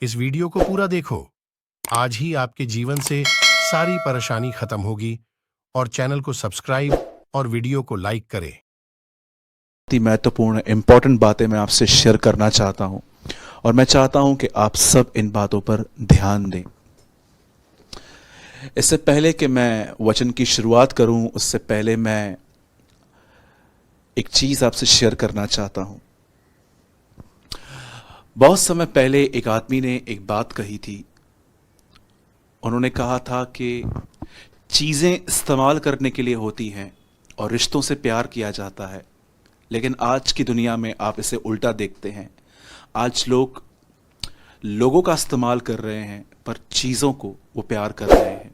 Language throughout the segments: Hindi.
इस वीडियो को पूरा देखो। आज ही आपके जीवन से सारी परेशानी खत्म होगी। और चैनल को सब्सक्राइब और वीडियो को लाइक करें। बहुत महत्वपूर्ण इंपॉर्टेंट बातें मैं आपसे शेयर करना चाहता हूं और मैं चाहता हूं कि आप सब इन बातों पर ध्यान दें। इससे पहले कि मैं वचन की शुरुआत करूं, उससे पहले मैं एक चीज आपसे शेयर करना चाहता हूं। बहुत समय पहले एक आदमी ने एक बात कही थी। उन्होंने कहा था कि चीजें इस्तेमाल करने के लिए होती हैं और रिश्तों से प्यार किया जाता है, लेकिन आज की दुनिया में आप इसे उल्टा देखते हैं। आज लोग लोगों का इस्तेमाल कर रहे हैं पर चीज़ों को वो प्यार कर रहे हैं।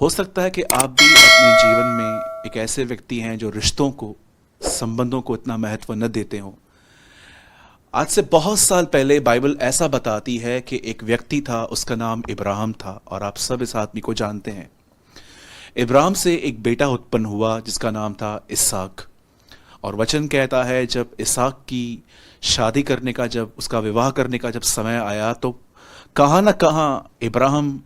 हो सकता है कि आप भी अपने जीवन में एक ऐसे व्यक्ति हैं जो रिश्तों को, संबंधों को इतना महत्व न देते हों। आज से बहुत साल पहले बाइबल ऐसा बताती है कि एक व्यक्ति था, उसका नाम इब्राहिम था और आप सब इस आदमी को जानते हैं। इब्राहिम से एक बेटा उत्पन्न हुआ जिसका नाम था इसहाक। और वचन कहता है जब इसहाक की शादी करने का, जब उसका विवाह करने का जब समय आया, तो कहाँ न कहाँ इब्राहिम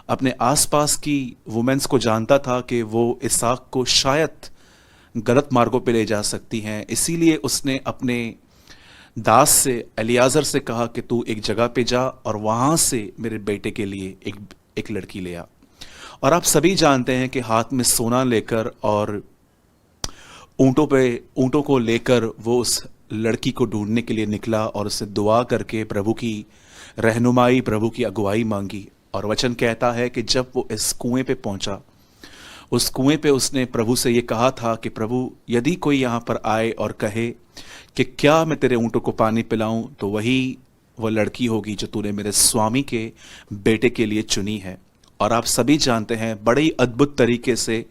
अपने आसपास की वुमेन्स को जानता था कि वो इसहाक को शायद गलत मार्गों पे ले जा सकती हैं। इसीलिए उसने अपने दास से, एलियाजर से कहा कि तू एक जगह पे जा और वहाँ से मेरे बेटे के लिए एक लड़की ले आ। और आप सभी जानते हैं कि हाथ में सोना लेकर और ऊंटों को लेकर वो उस लड़की को ढूंढने के लिए निकला और उससे दुआ करके प्रभु की रहनुमाई, प्रभु की अगुवाई मांगी। और वचन कहता है कि जब वो इस कुएं पे पहुंचा, उस कुएं पे उसने प्रभु से ये कहा था कि प्रभु, यदि कोई यहाँ पर आए और कहे कि क्या मैं तेरे ऊंटों को पानी पिलाऊं, तो वही वो लड़की होगी जो तूने मेरे स्वामी के बेटे के लिए चुनी है। और आप सभी जानते हैं बड़े ही अद्भुत तरीके से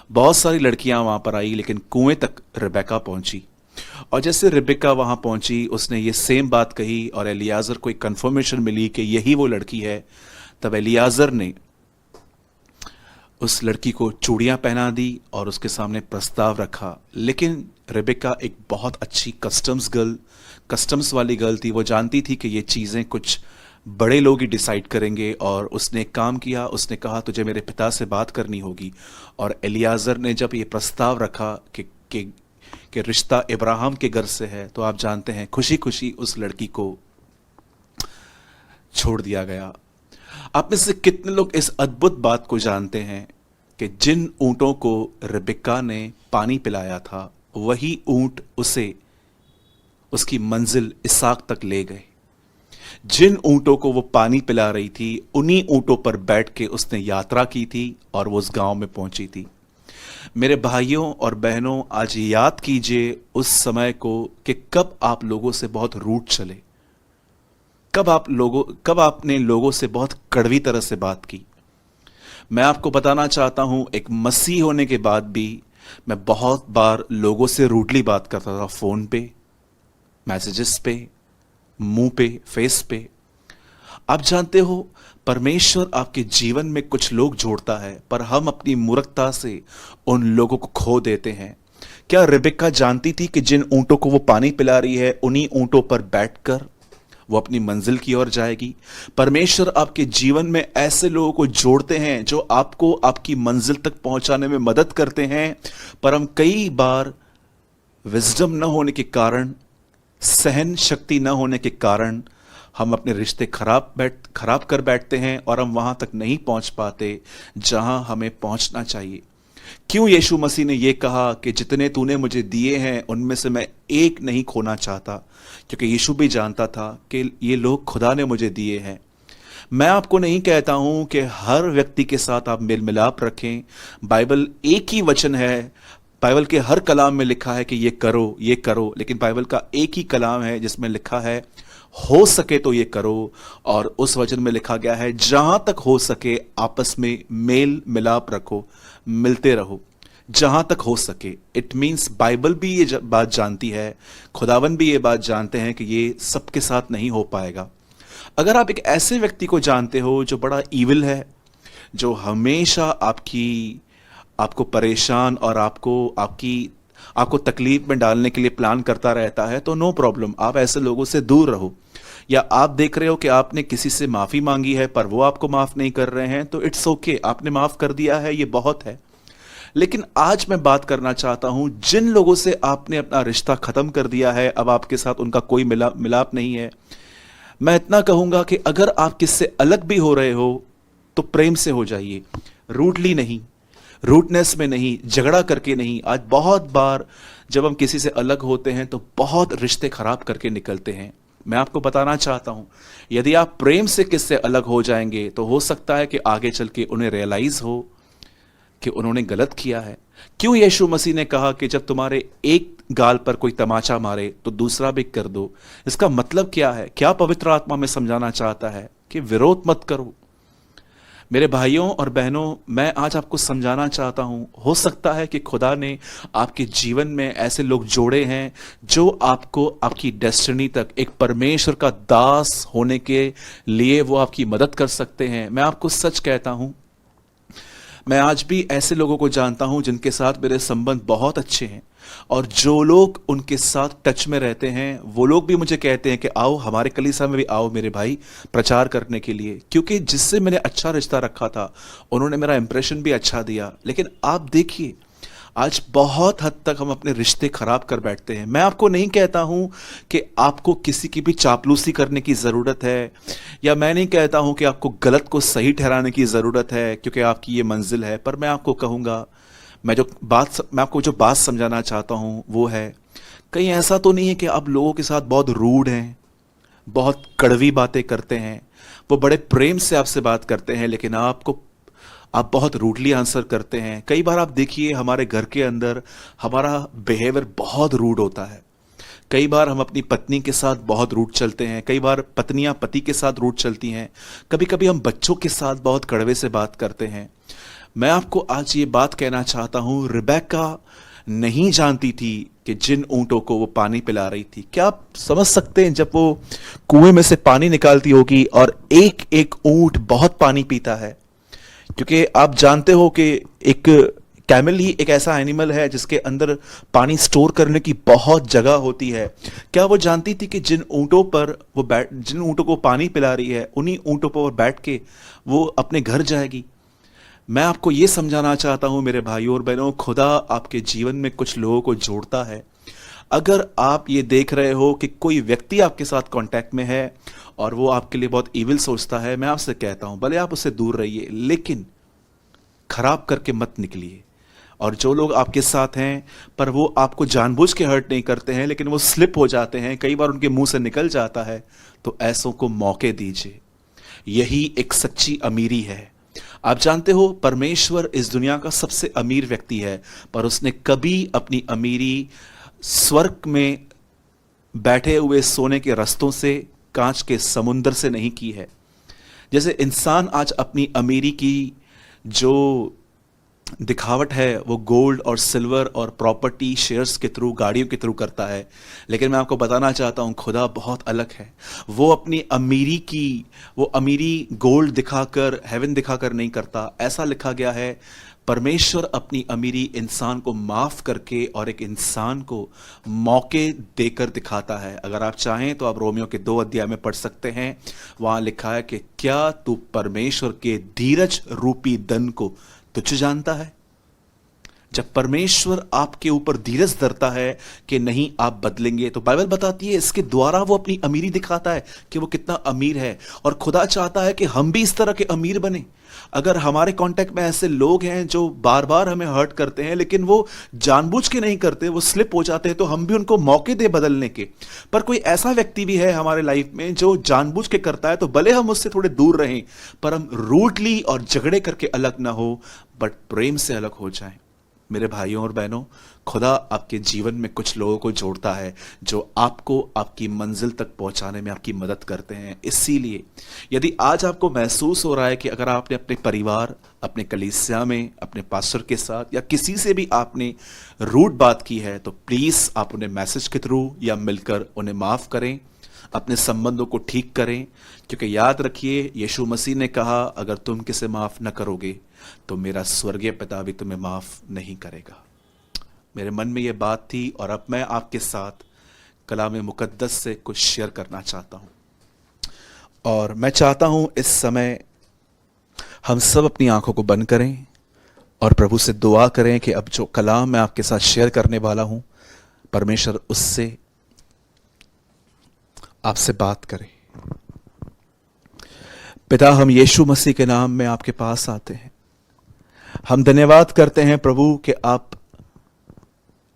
बहुत सारी लड़कियां वहां पर आई, लेकिन कुएं तक रिबेका पहुंची। और जैसे रिबेका वहां पहुंची, उसने ये सेम बात कही और एलियाजर को एक कंफर्मेशन मिली कि यही वो लड़की है। तब एलियाजर ने उस लड़की को चूड़ियां पहना दी और उसके सामने प्रस्ताव रखा। लेकिन रिबेका एक बहुत अच्छी कस्टम्स वाली गर्ल थी। वो जानती थी कि ये चीज़ें कुछ बड़े लोग ही डिसाइड करेंगे। और उसने एक काम किया, उसने कहा तुझे मेरे पिता से बात करनी होगी। और एलियाजर ने जब ये प्रस्ताव रखा कि रिश्ता इब्राहिम के घर से है, तो आप जानते हैं खुशी खुशी उस लड़की को छोड़ दिया गया। आप में से कितने लोग इस अद्भुत बात को जानते हैं कि जिन ऊंटों को रिबेका ने पानी पिलाया था, वही ऊंट उसे उसकी मंजिल इसहाक तक ले गए। जिन ऊंटों को वो पानी पिला रही थी, उन्हीं ऊंटों पर बैठ के उसने यात्रा की थी और वो उस गांव में पहुंची थी। मेरे भाइयों और बहनों, आज याद कीजिए उस समय को कि कब आप लोगों से बहुत रूठ चले, कब आपने लोगों से बहुत कड़वी तरह से बात की। मैं आपको बताना चाहता हूं, एक मसीह होने के बाद भी मैं बहुत बार लोगों से रूडली बात करता था, फोन पे, मैसेजेस पे, मुंह पे, फेस पे। आप जानते हो, परमेश्वर आपके जीवन में कुछ लोग जोड़ता है, पर हम अपनी मूर्खता से उन लोगों को खो देते हैं। क्या रिबेका जानती थी कि जिन ऊंटों को वो पानी पिला रही है, उन्हीं ऊंटों पर बैठकर वो अपनी मंजिल की ओर जाएगी? परमेश्वर आपके जीवन में ऐसे लोगों को जोड़ते हैं जो आपको आपकी मंजिल तक पहुंचाने में मदद करते हैं, पर हम कई बार विजडम न होने के कारण, सहन शक्ति न होने के कारण हम अपने रिश्ते खराब कर बैठते हैं और हम वहां तक नहीं पहुंच पाते जहां हमें पहुंचना चाहिए। क्यों यीशु मसीह ने यह कहा कि जितने तूने मुझे दिए हैं उनमें से मैं एक नहीं खोना चाहता? क्योंकि यीशु भी जानता था कि ये लोग खुदा ने मुझे दिए हैं। मैं आपको नहीं कहता हूं कि हर व्यक्ति के साथ आप मेल मिलाप रखें। बाइबल एक ही वचन है, बाइबल के हर कलाम में लिखा है कि ये करो, लेकिन बाइबल का एक ही कलाम है जिसमें लिखा है हो सके तो ये करो। और उस वचन में लिखा गया है जहां तक हो सके आपस में मेल मिलाप रखो, मिलते रहो, जहां तक हो सके। इट मीन्स बाइबल भी ये बात जानती है, खुदावन भी ये बात जानते हैं कि ये सबके साथ नहीं हो पाएगा। अगर आप एक ऐसे व्यक्ति को जानते हो जो बड़ा ईविल है, जो हमेशा आपको परेशान और आपको तकलीफ में डालने के लिए प्लान करता रहता है, तो नो प्रॉब्लम, आप ऐसे लोगों से दूर रहो। या आप देख रहे हो कि आपने किसी से माफी मांगी है पर वो आपको माफ नहीं कर रहे हैं, तो इट्स ओके, आपने माफ कर दिया है, ये बहुत है। लेकिन आज मैं बात करना चाहता हूं जिन लोगों से आपने अपना रिश्ता खत्म कर दिया है, अब आपके साथ उनका कोई मिलाप नहीं है। मैं इतना कहूंगा कि अगर आप किससे अलग भी हो रहे हो तो प्रेम से हो जाइए, रूडली नहीं, रूडनेस में नहीं, झगड़ा करके नहीं। आज बहुत बार जब हम किसी से अलग होते हैं तो बहुत रिश्ते खराब करके निकलते हैं। मैं आपको बताना चाहता हूं, यदि आप प्रेम से किससे अलग हो जाएंगे तो हो सकता है कि आगे चल के उन्हें रियलाइज हो कि उन्होंने गलत किया है। क्यों यीशु मसीह ने कहा कि जब तुम्हारे एक गाल पर कोई तमाचा मारे तो दूसरा भी कर दो? इसका मतलब क्या है? क्या पवित्र आत्मा में समझाना चाहता है कि विरोध मत करो। मेरे भाइयों और बहनों, मैं आज आपको समझाना चाहता हूं, हो सकता है कि खुदा ने आपके जीवन में ऐसे लोग जोड़े हैं जो आपको आपकी डेस्टिनी तक एक परमेश्वर का दास होने के लिए वो आपकी मदद कर सकते हैं। मैं आपको सच कहता हूं, मैं आज भी ऐसे लोगों को जानता हूं जिनके साथ मेरे संबंध बहुत अच्छे हैं, और जो लोग उनके साथ टच में रहते हैं वो लोग भी मुझे कहते हैं कि आओ हमारे कलीसिया में भी आओ मेरे भाई, प्रचार करने के लिए। क्योंकि जिससे मैंने अच्छा रिश्ता रखा था उन्होंने मेरा इंप्रेशन भी अच्छा दिया। लेकिन आप देखिए, आज बहुत हद तक हम अपने रिश्ते खराब कर बैठते हैं। मैं आपको नहीं कहता हूं कि आपको किसी की भी चापलूसी करने की जरूरत है, या मैं नहीं कहता हूं कि आपको गलत को सही ठहराने की जरूरत है क्योंकि आपकी ये मंजिल है। पर मैं आपको कहूंगा, मैं आपको जो बात समझाना चाहता हूं वो है, कहीं ऐसा तो नहीं है कि आप लोगों के साथ बहुत रूड हैं, बहुत कड़वी बातें करते हैं, वो बड़े प्रेम से आपसे बात करते हैं लेकिन आप बहुत रूडली आंसर करते हैं। कई बार आप देखिए, हमारे घर के अंदर हमारा बिहेवियर बहुत रूड होता है। कई बार हम अपनी पत्नी के साथ बहुत रूड चलते हैं, कई बार पत्नियां पति के साथ रूड चलती हैं, कभी कभी हम बच्चों के साथ बहुत कड़वे से बात करते हैं। मैं आपको आज ये बात कहना चाहता हूं, रिबेका नहीं जानती थी कि जिन ऊंटों को वो पानी पिला रही थी, क्या आप समझ सकते हैं जब वो कुएं में से पानी निकालती होगी और एक एक ऊंट बहुत पानी पीता है? क्योंकि आप जानते हो कि एक कैमल ही एक ऐसा एनिमल है जिसके अंदर पानी स्टोर करने की बहुत जगह होती है। क्या वो जानती थी कि जिन ऊंटों को पानी पिला रही है उन्हीं ऊंटों पर बैठ के वो अपने घर जाएगी? मैं आपको ये समझाना चाहता हूं मेरे भाइयों और बहनों, खुदा आपके जीवन में कुछ लोगों को जोड़ता है। अगर आप ये देख रहे हो कि कोई व्यक्ति आपके साथ कांटेक्ट में है और वो आपके लिए बहुत इविल सोचता है, मैं आपसे कहता हूं भले आप उससे दूर रहिए लेकिन खराब करके मत निकलिए। और जो लोग आपके साथ हैं पर वो आपको जानबूझ के हर्ट नहीं करते हैं लेकिन वो स्लिप हो जाते हैं, कई बार उनके मुंह से निकल जाता है, तो ऐसों को मौके दीजिए। यही एक सच्ची अमीरी है। आप जानते हो, परमेश्वर इस दुनिया का सबसे अमीर व्यक्ति है, पर उसने कभी अपनी अमीरी स्वर्ग में बैठे हुए सोने के रस्तों से, कांच के समुंदर से नहीं की है। जैसे इंसान आज अपनी अमीरी की जो दिखावट है वो गोल्ड और सिल्वर और प्रॉपर्टी शेयर्स के थ्रू, गाड़ियों के थ्रू करता है, लेकिन मैं आपको बताना चाहता हूं खुदा बहुत अलग है। वो अपनी अमीरी गोल्ड दिखाकर, हेवन दिखाकर नहीं करता। ऐसा लिखा गया है, परमेश्वर अपनी अमीरी इंसान को माफ करके और एक इंसान को मौके देकर दिखाता है। अगर आप चाहें तो आप रोमियो के 2 अध्याय में पढ़ सकते हैं, वहां लिखा है कि क्या तू परमेश्वर के धीरज रूपी धन को तुच्छ जानता है? जब परमेश्वर आपके ऊपर धीरज धरता है कि नहीं आप बदलेंगे, तो बाइबल बताती है इसके द्वारा वो अपनी अमीरी दिखाता है कि वो कितना अमीर है। और खुदा चाहता है कि हम भी इस तरह के अमीर बने। अगर हमारे कांटेक्ट में ऐसे लोग हैं जो बार बार हमें हर्ट करते हैं लेकिन वो जानबूझ के नहीं करते, वो स्लिप हो जाते हैं, तो हम भी उनको मौके दे बदलने के। पर कोई ऐसा व्यक्ति भी है हमारे लाइफ में जो जानबूझ के करता है, तो भले हम उससे थोड़े दूर रहें पर हम रूडली और झगड़े करके अलग ना हो, बट प्रेम से अलग हो जाएं। मेरे भाइयों और बहनों, खुदा आपके जीवन में कुछ लोगों को जोड़ता है जो आपको आपकी मंजिल तक पहुंचाने में आपकी मदद करते हैं। इसीलिए यदि आज आपको महसूस हो रहा है कि अगर आपने अपने परिवार, अपने कलीसिया में, अपने पास्टर के साथ या किसी से भी आपने रूड बात की है, तो प्लीज आप उन्हें मैसेज के थ्रू या मिलकर उन्हें माफ करें, अपने संबंधों को ठीक करें। क्योंकि याद रखिए, यीशु मसीह ने कहा, अगर तुम किसे माफ न करोगे तो मेरा स्वर्गीय पिता भी तुम्हें माफ नहीं करेगा। मेरे मन में यह बात थी और अब मैं आपके साथ कलाम मुकद्दस से कुछ शेयर करना चाहता हूं। और मैं चाहता हूं इस समय हम सब अपनी आंखों को बंद करें और प्रभु से दुआ करें कि अब जो कलाम मैं आपके साथ शेयर करने वाला हूं, परमेश्वर उससे आपसे बात करे। पिता, हम यीशु मसीह के नाम में आपके पास आते हैं। हम धन्यवाद करते हैं प्रभु कि आप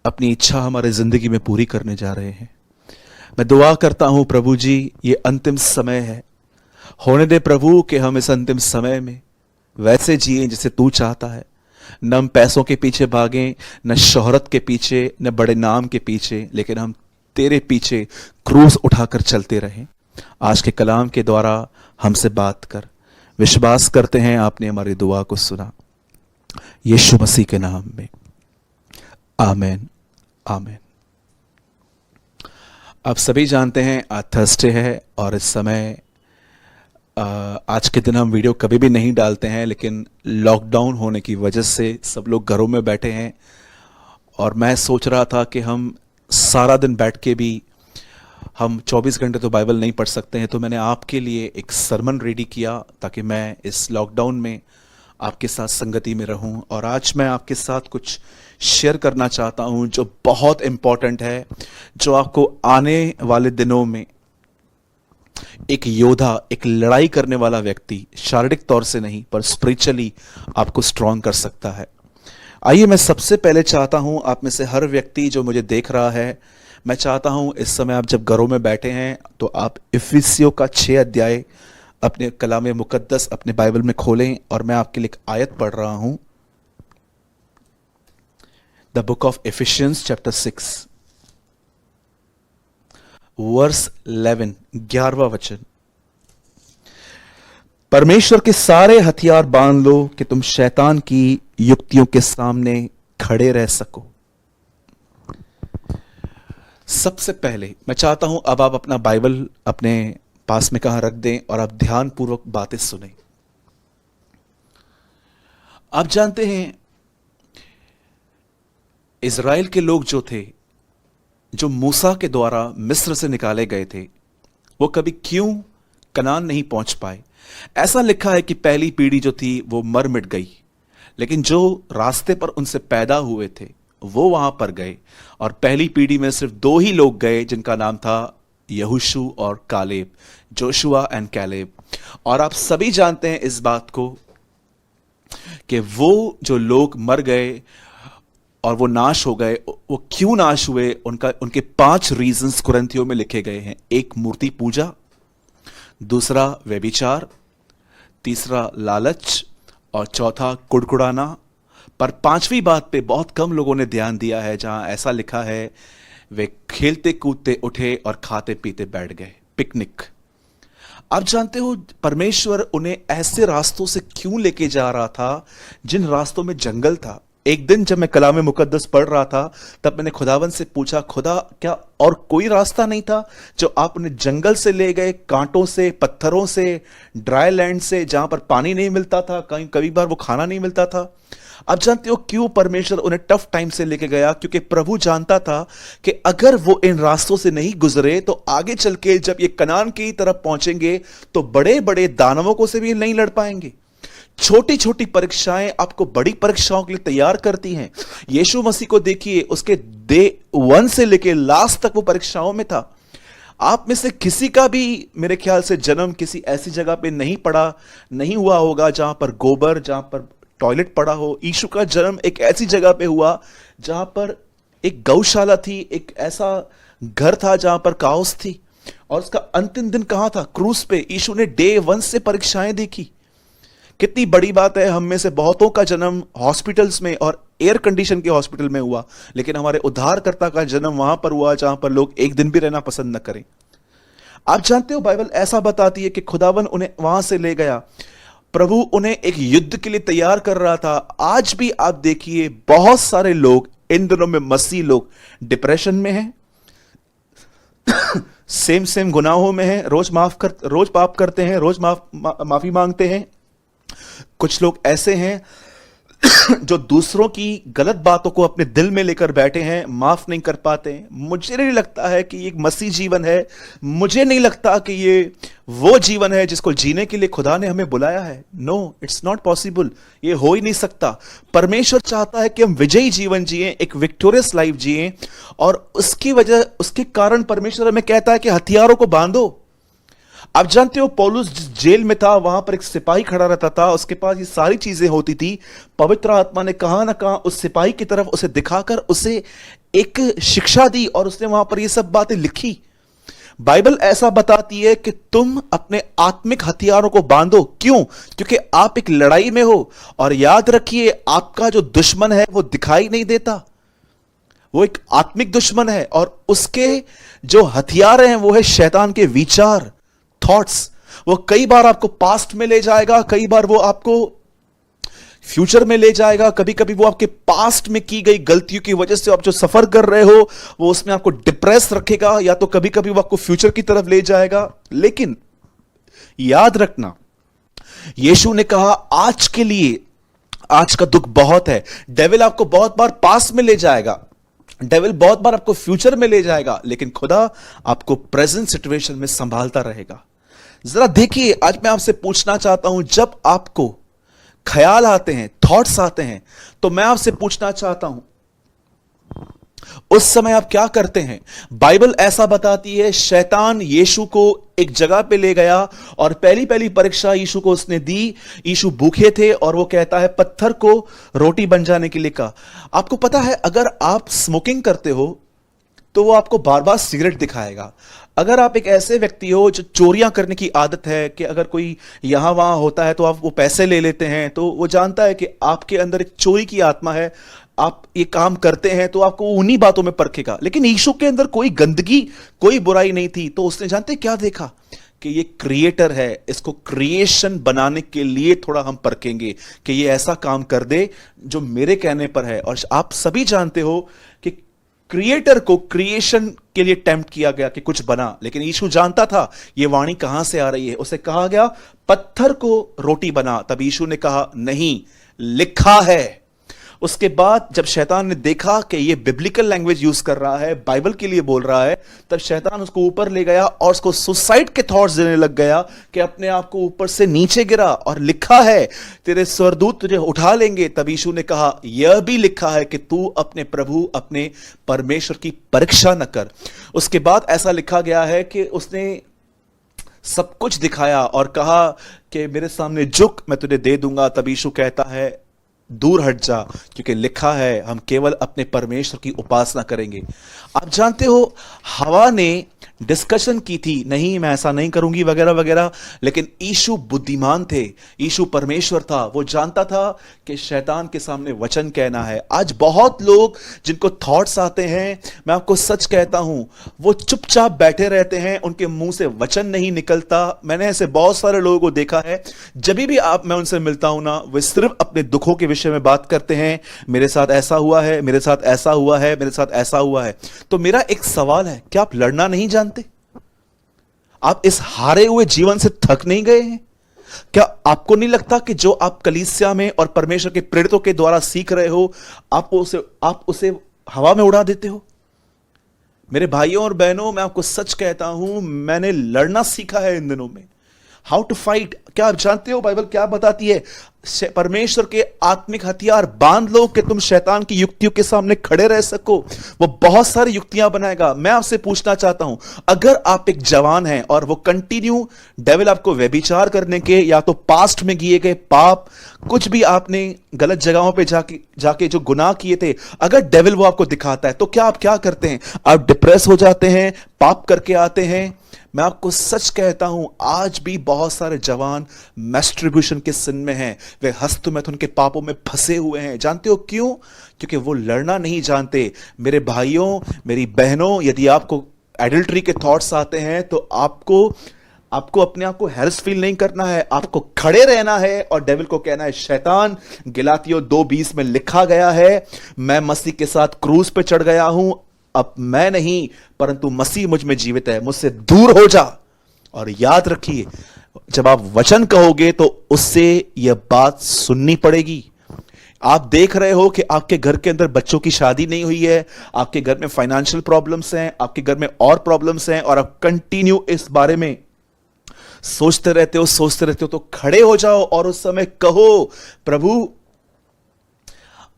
अपनी इच्छा हमारे जिंदगी में पूरी करने जा रहे हैं। मैं दुआ करता हूं प्रभु जी, ये अंतिम समय है, होने दे प्रभु कि हम इस अंतिम समय में वैसे जिए जैसे तू चाहता है। न हम पैसों के पीछे भागें, न शोहरत के पीछे, न बड़े नाम के पीछे, लेकिन हम तेरे पीछे क्रूस उठाकर चलते रहें। आज के कलाम के द्वारा हमसे बात कर। विश्वास करते हैं आपने हमारी दुआ को सुना, यीशु मसीह के नाम में, आमीन आमीन। आप सभी जानते हैं आज थर्सडे है और इस समय आज के दिन हम वीडियो कभी भी नहीं डालते हैं, लेकिन लॉकडाउन होने की वजह से सब लोग घरों में बैठे हैं और मैं सोच रहा था कि हम सारा दिन बैठ के भी हम 24 घंटे तो बाइबल नहीं पढ़ सकते हैं, तो मैंने आपके लिए एक सरमन रेडी किया ताकि मैं इस लॉकडाउन में आपके साथ संगति में रहूं। और आज मैं आपके साथ कुछ शेयर करना चाहता हूं जो बहुत इंपॉर्टेंट है, जो आपको आने वाले दिनों में एक योद्धा, एक लड़ाई करने वाला व्यक्ति, शारीरिक तौर से नहीं पर स्पिरिचुअली आपको स्ट्रांग कर सकता है। आइए, मैं सबसे पहले चाहता हूं आप में से हर व्यक्ति जो मुझे देख रहा है, मैं चाहता हूं इस समय आप जब घरों में बैठे हैं तो आप इफिसियों का 6 अध्याय अपने कलाम मुकद्दस अपने बाइबल में खोलें और मैं आपके लिए एक आयत पढ़ रहा हूं। The book of Ephesians chapter 6 verse 11, 11वां वचन। परमेश्वर के सारे हथियार बांध लो कि तुम शैतान की युक्तियों के सामने खड़े रह सको। सबसे पहले मैं चाहता हूं अब आप अपना बाइबल अपने पास में कहां रख दें और आप ध्यानपूर्वक बातें सुनें। आप जानते हैं इज़राइल के लोग जो थे, जो मूसा के द्वारा मिस्र से निकाले गए थे, वो कभी क्यों कनान नहीं पहुंच पाए। ऐसा लिखा है कि पहली पीढ़ी जो थी वो मर मिट गई, लेकिन जो रास्ते पर उनसे पैदा हुए थे वो वहां पर गए और पहली पीढ़ी में सिर्फ 2 ही लोग गए जिनका नाम था यहोशू और कालेब, जोशुआ एंड कैलेब। और आप सभी जानते हैं इस बात को कि वो जो लोग मर गए और वो नाश हो गए, वो क्यों नाश हुए, उनके 5 रीजंस कुरिन्थियों में लिखे गए हैं। एक, मूर्ति पूजा, दूसरा व्यभिचार, तीसरा लालच और चौथा कुड़कुड़ाना। पर 5वीं बात पे बहुत कम लोगों ने ध्यान दिया है, जहां ऐसा लिखा है वे खेलते कूदते उठे और खाते पीते बैठ गए, पिकनिक। आप जानते हो परमेश्वर उन्हें ऐसे रास्तों से क्यों लेके जा रहा था जिन रास्तों में जंगल था। एक दिन जब मैं कलाम मुकद्दस पढ़ रहा था तब मैंने खुदावन से पूछा, खुदा क्या और कोई रास्ता नहीं था जो आप उन्हें जंगल से ले गए, कांटों से, पत्थरों से, ड्राई लैंड से, जहां पर पानी नहीं मिलता था, कभी बार वो खाना नहीं मिलता था। अब जानते हो क्यों परमेश्वर उन्हें टफ टाइम से लेके गया? क्योंकि प्रभु जानता था कि अगर वो इन रास्तों से नहीं गुजरे तो आगे चल के जब ये कनान की तरफ पहुंचेंगे तो बड़े बड़े दानवों को से भी नहीं लड़ पाएंगे। छोटी छोटी परीक्षाएं आपको बड़ी परीक्षाओं के लिए तैयार करती हैं। यीशु मसीह को देखिए, उसके डे 1 से लेके लास्ट तक वो परीक्षाओं में था। आप में से किसी का भी मेरे ख्याल से जन्म किसी ऐसी जगह पे नहीं हुआ होगा जहां पर गोबर, जहां पर टॉयलेट पड़ा हो। यीशु का जन्म एक ऐसी जगह पे हुआ जहां पर एक गौशाला थी, एक ऐसा घर था जहां पर काउस थी। और उसका अंतिम दिन कहां था? क्रूस पे। यीशु ने डे 1 से परीक्षाएं देखी। कितनी बड़ी बात है, हम में से बहुतों का जन्म हॉस्पिटल्स में और एयर कंडीशन के हॉस्पिटल में हुआ, लेकिन हमारे उद्धारकर्ता का जन्म वहां पर हुआ जहां पर लोग एक दिन भी रहना पसंद न करें। आप जानते हो बाइबल ऐसा बताती है कि खुदावन उन्हें वहां से ले गया। प्रभु उन्हें एक युद्ध के लिए तैयार कर रहा था। आज भी आप देखिए बहुत सारे लोग इन दिनों में, मसीह लोग डिप्रेशन में हैं, सेम गुनाहों में हैं, रोज पाप करते हैं, रोज माफी मांगते हैं। कुछ लोग ऐसे हैं जो दूसरों की गलत बातों को अपने दिल में लेकर बैठे हैं, माफ नहीं कर पाते हैं। मुझे नहीं लगता है कि ये एक मसीह जीवन है। मुझे नहीं लगता कि ये वो जीवन है जिसको जीने के लिए खुदा ने हमें बुलाया है। No, it's not possible. ये हो ही नहीं सकता। परमेश्वर चाहता है कि हम विजयी जीवन जिए, एक विक्टोरियस लाइफ जिए, और उसके कारण परमेश्वर हमें कहता है कि हथियारों को बांधो। आप जानते हो, पौलुस जिस जेल में था वहां पर एक सिपाही खड़ा रहता था, उसके पास ये सारी चीजें होती थी। पवित्र आत्मा ने कहां ना कहां उस सिपाही की तरफ उसे दिखाकर उसे एक शिक्षा दी, और उसने वहां पर ये सब बातें लिखी। बाइबल ऐसा बताती है कि तुम अपने आत्मिक हथियारों को बांधो। क्यों? क्योंकि आप एक लड़ाई में हो, और याद रखिए, आपका जो दुश्मन है वो दिखाई नहीं देता, वो एक आत्मिक दुश्मन है, और उसके जो हथियार हैं वो है शैतान के विचार, थॉट्स। वो कई बार आपको पास्ट में ले जाएगा, कई बार वो आपको फ्यूचर में ले जाएगा, कभी कभी वो आपके पास्ट में की गई गलतियों की वजह से आप जो सफर कर रहे हो वो उसमें आपको डिप्रेस रखेगा, या तो कभी कभी वो आपको फ्यूचर की तरफ ले जाएगा। लेकिन याद रखना, यीशु ने कहा आज के लिए, आज का दुख बहुत है। डेविल आपको बहुत बार पास्ट में ले जाएगा, डेविल बहुत बार आपको फ्यूचर में ले जाएगा, लेकिन खुदा आपको प्रेजेंट सिचुएशन में संभालता रहेगा। जरा देखिए, आज मैं आपसे पूछना चाहता हूं, जब आपको ख्याल आते हैं, थॉट्स आते हैं, तो मैं आपसे पूछना चाहता हूं उस समय आप क्या करते हैं? बाइबल ऐसा बताती है, शैतान यीशु को एक जगह पे ले गया और पहली पहली परीक्षा यीशु को उसने दी। यीशु भूखे थे और वो कहता है पत्थर को रोटी बन जाने के लिए कहा। आपको पता है, अगर आप स्मोकिंग करते हो तो वो आपको बार बार सिगरेट दिखाएगा। अगर आप एक ऐसे व्यक्ति हो जो चोरियां करने की आदत है, कि अगर कोई यहां वहां होता है तो आप वो पैसे ले लेते हैं, तो वो जानता है कि आपके अंदर एक चोरी की आत्मा है, आप ये काम करते हैं, तो आपको उन्हीं बातों में परखेगा। लेकिन यीशु के अंदर कोई गंदगी, कोई बुराई नहीं थी, तो उसने जानते क्या देखा? कि ये क्रिएटर है, इसको क्रिएशन बनाने के लिए थोड़ा हम परखेंगे कि ये ऐसा काम कर दे जो मेरे कहने पर है। और आप सभी जानते हो कि क्रिएटर को क्रिएशन के लिए टेम्प्ट किया गया कि कुछ बना, लेकिन यीशु जानता था ये वाणी कहां से आ रही है। उसे कहा गया पत्थर को रोटी बना, तब यीशु ने कहा नहीं, लिखा है। उसके बाद जब शैतान ने देखा कि ये बिब्लिकल लैंग्वेज यूज कर रहा है, बाइबल के लिए बोल रहा है, तब शैतान उसको ऊपर ले गया और उसको सुसाइड के थॉट्स देने लग गया कि अपने आप को ऊपर से नीचे गिरा, और लिखा है तेरे स्वर्गदूत तुझे उठा लेंगे। तब यीशु ने कहा यह भी लिखा है कि तू अपने प्रभु, अपने परमेश्वर की परीक्षा न कर। उसके बाद ऐसा लिखा गया है कि उसने सब कुछ दिखाया और कहा कि मेरे सामने झुक, मैं तुझे दे दूंगा। तब यीशु कहता है दूर हट जा, क्योंकि लिखा है हम केवल अपने परमेश्वर की उपासना करेंगे। आप जानते हो, हवा ने डिस्कशन की थी, नहीं मैं ऐसा नहीं करूंगी वगैरह वगैरह, लेकिन यीशु बुद्धिमान थे, यीशु परमेश्वर था, वो जानता था कि शैतान के सामने वचन कहना है। आज बहुत लोग जिनको थॉट्स आते हैं, मैं आपको सच कहता हूं, वो चुपचाप बैठे रहते हैं, उनके मुंह से वचन नहीं निकलता। मैंने ऐसे बहुत सारे लोगों को देखा है, जब भी मैं उनसे मिलता हूं ना, वे सिर्फ अपने दुखों के विषय में बात करते हैं, मेरे साथ ऐसा हुआ है, मेरे साथ ऐसा हुआ है, मेरे साथ ऐसा हुआ है। तो मेरा एक सवाल है, क्या आप लड़ना नहीं जानते? आप इस हारे हुए जीवन से थक नहीं गए हैं? क्या आपको नहीं लगता कि जो आप कलीसिया में और परमेश्वर के प्रेरितों के द्वारा सीख रहे हो, आप उसे हवा में उड़ा देते हो? मेरे भाइयों और बहनों, मैं आपको सच कहता हूं, मैंने लड़ना सीखा है इन दिनों में। How to fight. क्या आप जानते हो बाइबल क्या बताती है? परमेश्वर के आत्मिक हथियार बांध लो कि तुम शैतान की युक्तियों के सामने खड़े रह सको। वो बहुत सारी युक्तियां बनाएगा। मैं आपसे पूछना चाहता हूं, अगर आप एक जवान हैं और वो कंटिन्यू डेविल आपको व्यभिचार करने के, या तो पास्ट में किए गए पाप, कुछ भी आपने गलत जगहों पे जाके जो गुनाह किए थे, अगर डेविल वो आपको दिखाता है, तो क्या आप क्या करते हैं? आप डिप्रेस हो जाते हैं, पाप करके आते हैं। मैं आपको सच कहता हूं, आज भी बहुत सारे जवान मैस्ट्रिब्यूशन के सिन में हैं, वे हस्तमैथुन के पापों में फंसे हुए हैं। जानते हो क्यों? क्योंकि वो लड़ना नहीं जानते। मेरे भाइयों, मेरी बहनों, यदि आपको एडल्ट्री के थॉट्स आते हैं तो आपको अपने आप को हैरस फील नहीं करना है, आपको खड़े रहना है और डेविल को कहना है शैतान, गलातियों 2:20 में लिखा गया है, मैं मसीह के साथ क्रूज पे चढ़ गया हूं, अब मैं नहीं परंतु मसीह मुझ में जीवित है, मुझसे दूर हो जा। और याद रखिए, जब आप वचन कहोगे तो उससे यह बात सुननी पड़ेगी। आप देख रहे हो कि आपके घर के अंदर बच्चों की शादी नहीं हुई है, आपके घर में फाइनेंशियल प्रॉब्लम्स हैं, आपके घर में और प्रॉब्लम्स हैं, और आप कंटिन्यू इस बारे में सोचते रहते हो, तो खड़े हो जाओ और उस समय कहो, प्रभु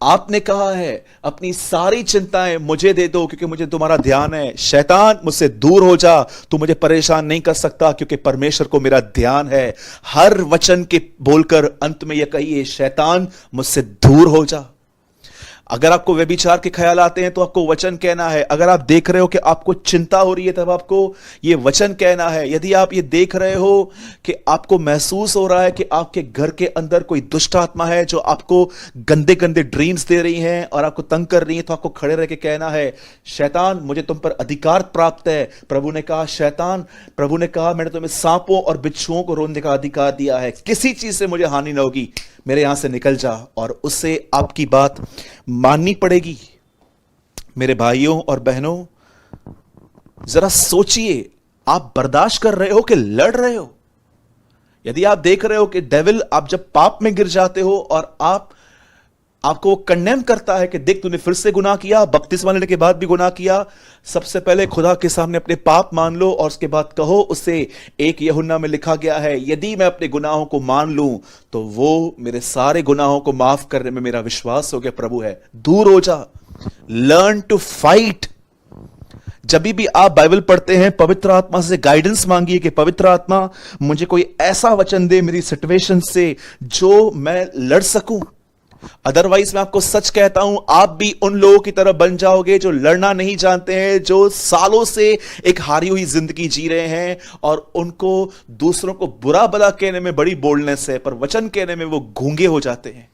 आपने कहा है अपनी सारी चिंताएं मुझे दे दो क्योंकि मुझे तुम्हारा ध्यान है। शैतान मुझसे दूर हो जा, तू मुझे परेशान नहीं कर सकता क्योंकि परमेश्वर को मेरा ध्यान है। हर वचन के बोलकर अंत में यह कहिए, शैतान मुझसे दूर हो जा। अगर आपको व्यभिचार के ख्याल आते हैं तो आपको वचन कहना है। अगर आप देख रहे हो कि आपको चिंता हो रही है तब आपको यह वचन कहना है। यदि आप ये देख रहे हो कि आपको महसूस हो रहा है कि आपके घर के अंदर कोई दुष्ट आत्मा है जो आपको गंदे गंदे ड्रीम्स दे रही हैं और आपको तंग कर रही है, तो आपको खड़े रह के कहना है, शैतान मुझे तुम पर अधिकार प्राप्त है। प्रभु ने कहा मैंने तुम्हें सांपों और बिच्छुओं को रोकने का अधिकार दिया है, किसी चीज से मुझे हानि न होगी, मेरे यहां से निकल जा। और उससे आपकी बात माननी पड़ेगी। मेरे भाइयों और बहनों, जरा सोचिए, आप बर्दाश्त कर रहे हो कि लड़ रहे हो? यदि आप देख रहे हो कि डेविल, आप जब पाप में गिर जाते हो और आपको कंडेम करता है कि देख तूने फिर से गुनाह किया, बपतिस्मा लेने के बाद भी गुनाह किया, सबसे पहले खुदा के सामने अपने पाप मान लो और उसके बाद कहो उससे। 1 यूहन्ना में लिखा गया है, यदि मैं अपने गुनाहों को मान लूं तो वो मेरे सारे गुनाहों को माफ करने में मेरा विश्वास हो गया प्रभु है। दूर हो जा, लर्न टू फाइट। जब भी आप बाइबल पढ़ते हैं, पवित्र आत्मा से गाइडेंस मांगिए कि पवित्र आत्मा मुझे कोई ऐसा वचन दे मेरी सिचुएशन से जो मैं लड़ सकूं। अदरवाइज मैं आपको सच कहता हूं, आप भी उन लोगों की तरह बन जाओगे जो लड़ना नहीं जानते हैं, जो सालों से एक हारी हुई जिंदगी जी रहे हैं और उनको दूसरों को बुरा भला कहने में बड़ी बोल्डनेस है, पर वचन कहने में वो गूंगे हो जाते हैं।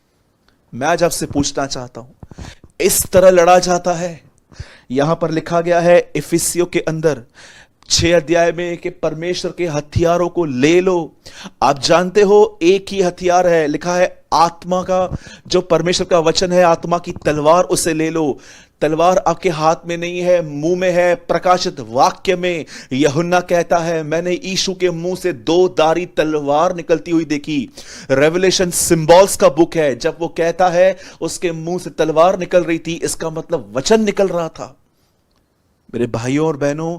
मैं आज आपसे पूछना चाहता हूं, इस तरह लड़ा जाता है? यहां पर लिखा गया है इफिसियों के अंदर 6 अध्याय में कि परमेश्वर के हथियारों को ले लो। आप जानते हो एक ही हथियार है, लिखा है आत्मा का, जो परमेश्वर का वचन है, आत्मा की तलवार, उसे ले लो। तलवार आपके हाथ में नहीं है, मुंह में है। प्रकाशित वाक्य में यूहन्ना कहता है, मैंने यीशु के मुंह से 2 धारी तलवार निकलती हुई देखी। रेवलेशन सिंबल्स का बुक है, जब वो कहता है उसके मुंह से तलवार निकल रही थी, इसका मतलब वचन निकल रहा था। मेरे भाइयों और बहनों,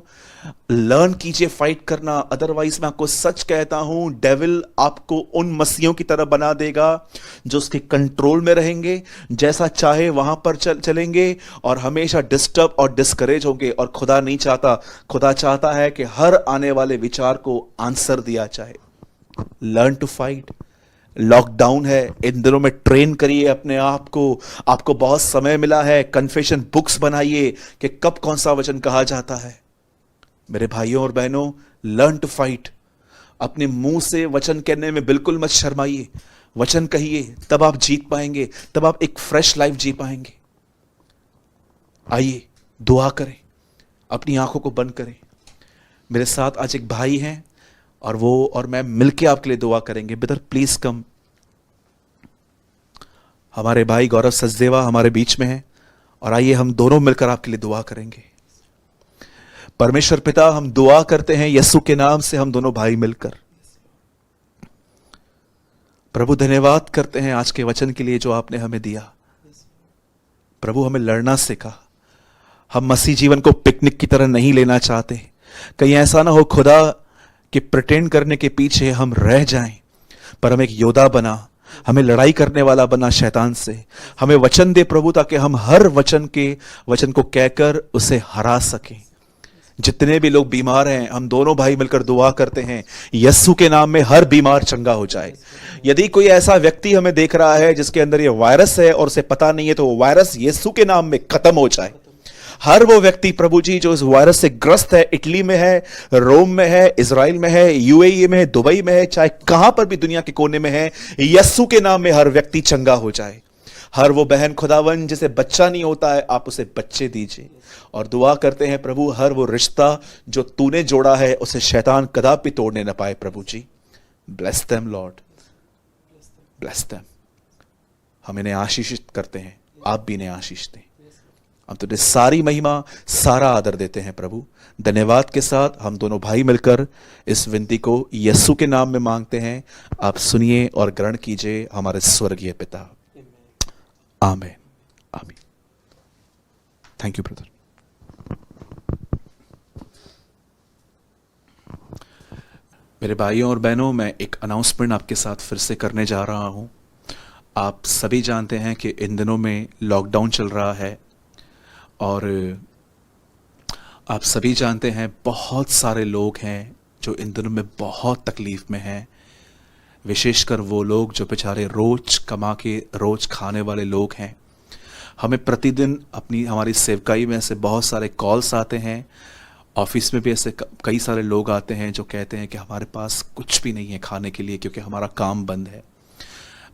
लर्न कीजिए फाइट करना, अदरवाइज मैं आपको सच कहता हूं, डेविल आपको उन मसीहों की तरह बना देगा जो उसके कंट्रोल में रहेंगे, जैसा चाहे वहां पर चलेंगे और हमेशा डिस्टर्ब और डिस्करेज होंगे। और खुदा नहीं चाहता, खुदा चाहता है कि हर आने वाले विचार को आंसर दिया जाए। Learn to fight. लॉकडाउन है, इन दिनों में ट्रेन करिए अपने आप को। आपको बहुत समय मिला है, कन्फेशन बुक्स बनाइए कि कब कौन सा वचन कहा जाता है। मेरे भाइयों और बहनों, लर्न टू फाइट। अपने मुंह से वचन कहने में बिल्कुल मत शर्माइए, वचन कहिए, तब आप जीत पाएंगे, तब आप एक फ्रेश लाइफ जी पाएंगे। आइए दुआ करें, अपनी आंखों को बंद करें। मेरे साथ आज एक भाई हैं और वो और मैं मिलके आपके लिए दुआ करेंगे। Brother please come. हमारे भाई गौरव सचदेवा हमारे बीच में हैं और आइए हम दोनों मिलकर आपके लिए दुआ करेंगे। परमेश्वर पिता, हम दुआ करते हैं यीशु के नाम से, हम दोनों भाई मिलकर। प्रभु धन्यवाद करते हैं आज के वचन के लिए जो आपने हमें दिया। प्रभु हमें लड़ना सिखा। हम मसीह जीवन को पिकनिक की तरह नहीं लेना चाहते। कहीं ऐसा ना हो खुदा कि प्रिटेंड करने के पीछे हम रह जाएं, पर हम एक योद्धा बना, हमें लड़ाई करने वाला बना शैतान से। हमें वचन दे प्रभु, ताकि हम हर वचन को कहकर उसे हरा सकें। जितने भी लोग बीमार हैं, हम दोनों भाई मिलकर दुआ करते हैं यीशु के नाम में हर बीमार चंगा हो जाए। यदि कोई ऐसा व्यक्ति हमें देख रहा है जिसके अंदर ये वायरस है और उसे पता नहीं है, तो वो वायरस यीशु के नाम में खत्म हो जाए। हर वो व्यक्ति प्रभु जी जो इस वायरस से ग्रस्त है, इटली में है, रोम में है, इजराइल में है, यूएई में है, दुबई में है, चाहे कहां पर भी दुनिया के कोने में है, यीशु के नाम में हर व्यक्ति चंगा हो जाए। हर वो बहन खुदावन जिसे बच्चा नहीं होता है, आप उसे बच्चे दीजिए। और दुआ करते हैं प्रभु, हर वो रिश्ता जो तूने जोड़ा है उसे शैतान कदापि तोड़ने न पाए। प्रभु जी bless them lord, bless them. हम इन्हें आशीषित करते हैं, आप भी इन्हें आशीष दें। हम तुझे सारी महिमा, सारा आदर देते हैं प्रभु। धन्यवाद के साथ हम दोनों भाई मिलकर इस विनती को यीशु के नाम में मांगते हैं। आप सुनिए और ग्रहण कीजिए हमारे स्वर्गीय पिता। आमीन आमीन। Thank you brother. मेरे भाइयों और बहनों, मैं एक अनाउंसमेंट आपके साथ फिर से करने जा रहा हूं। आप सभी जानते हैं कि इन दिनों में लॉकडाउन चल रहा है और आप सभी जानते हैं बहुत सारे लोग हैं जो इन दिनों में बहुत तकलीफ में हैं। विशेषकर वो लोग जो बेचारे रोज कमा के रोज खाने वाले लोग हैं। हमें प्रतिदिन हमारी सेवकाई में ऐसे बहुत सारे कॉल्स आते हैं। ऑफिस में भी ऐसे कई सारे लोग आते हैं जो कहते हैं कि हमारे पास कुछ भी नहीं है खाने के लिए क्योंकि हमारा काम बंद है।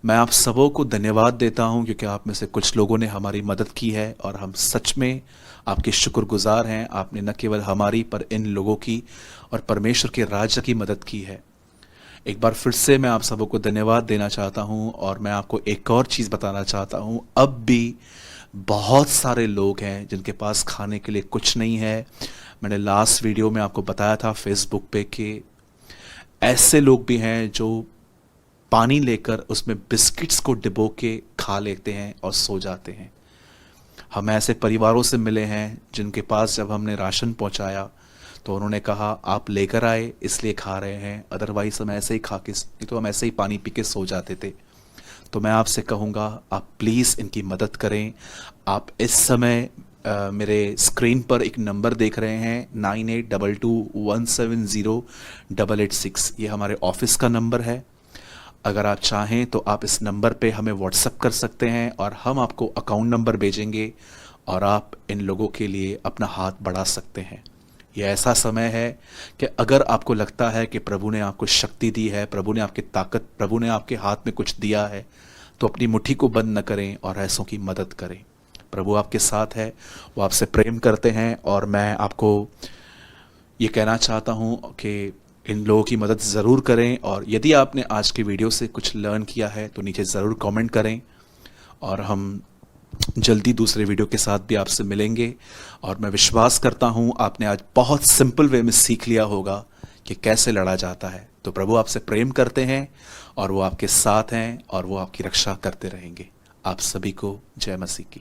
मैं आप सबों को धन्यवाद देता हूं क्योंकि आप में से कुछ लोगों ने हमारी मदद की है और हम सच में आपके शुक्रगुजार हैं। आपने न केवल हमारी पर इन लोगों की और परमेश्वर के राज्य की मदद की है। एक बार फिर से मैं आप सबों को धन्यवाद देना चाहता हूं और मैं आपको एक और चीज़ बताना चाहता हूं। अब भी बहुत सारे लोग हैं जिनके पास खाने के लिए कुछ नहीं है। मैंने लास्ट वीडियो में आपको बताया था फेसबुक पे कि ऐसे लोग भी हैं जो पानी लेकर उसमें बिस्किट्स को डिबो के खा लेते हैं और सो जाते हैं। हम ऐसे परिवारों से मिले हैं जिनके पास जब हमने राशन पहुंचाया तो उन्होंने कहा आप लेकर आए इसलिए खा रहे हैं, अदरवाइज हम ऐसे ही खा के नहीं तो हम ऐसे ही पानी पी के सो जाते थे। तो मैं आपसे कहूँगा आप प्लीज़ इनकी मदद करें। आप इस समय मेरे स्क्रीन पर एक नंबर देख रहे हैं 9822170886। ये हमारे ऑफिस का नंबर है। अगर आप चाहें तो आप इस नंबर पे हमें व्हाट्सएप कर सकते हैं और हम आपको अकाउंट नंबर भेजेंगे और आप इन लोगों के लिए अपना हाथ बढ़ा सकते हैं। यह ऐसा समय है कि अगर आपको लगता है कि प्रभु ने आपको शक्ति दी है, प्रभु ने आपकी ताकत, प्रभु ने आपके हाथ में कुछ दिया है, तो अपनी मुट्ठी को बंद न करें और ऐसों की मदद करें। प्रभु आपके साथ है, वो आपसे प्रेम करते हैं और मैं आपको ये कहना चाहता हूँ कि इन लोगों की मदद ज़रूर करें। और यदि आपने आज की वीडियो से कुछ लर्न किया है तो नीचे ज़रूर कमेंट करें और हम जल्दी दूसरे वीडियो के साथ भी आपसे मिलेंगे। और मैं विश्वास करता हूँ आपने आज बहुत सिंपल वे में सीख लिया होगा कि कैसे लड़ा जाता है। तो प्रभु आपसे प्रेम करते हैं और वो आपके साथ हैं और वो आपकी रक्षा करते रहेंगे। आप सभी को जय मसीह की।